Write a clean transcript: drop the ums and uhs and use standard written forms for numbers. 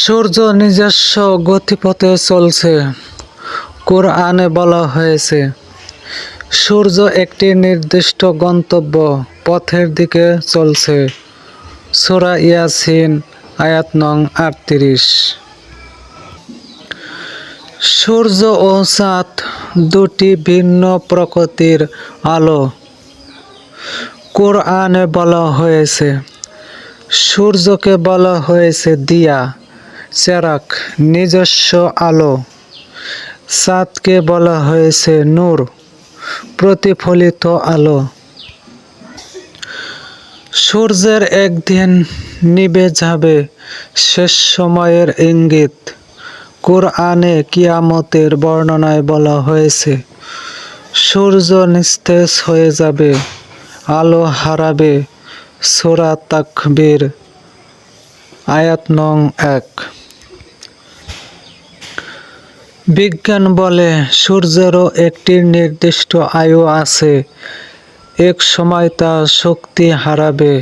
সূর্য নিজস্ব গতিপথে চলছে। কুরআনে বলা হয়েছে, সূর্য একটি নির্দিষ্ট গন্তব্য পথের দিকে চলছে। সূরা ইয়াসিন আয়াত নং ৩৮। সূর্য ও চাঁদ দুটি ভিন্ন প্রকৃতির আলো। কুরআনে বলা হয়েছে, সূর্যকে বলা হয়েছে দিয়া, চেরাগ, নিজস্ব আলো। চাঁদকে বলা হয়েছে নূর, প্রতিফলিত আলো। সূর্যের একদিন নিভে যাবে, শেষ সময়ের ইঙ্গিত। কুরআনে কিয়ামতের বর্ণনায় বলা হয়েছে, সূর্য নিস্তেজ হয়ে যাবে, আলো হারাবে। সূরা তাকবীর আয়াত নং ১। বিজ্ঞান বলে, সূর্যেরও একটি নির্দিষ্ট আয়ু আছে, এক সময় তা শক্তি হারাবে।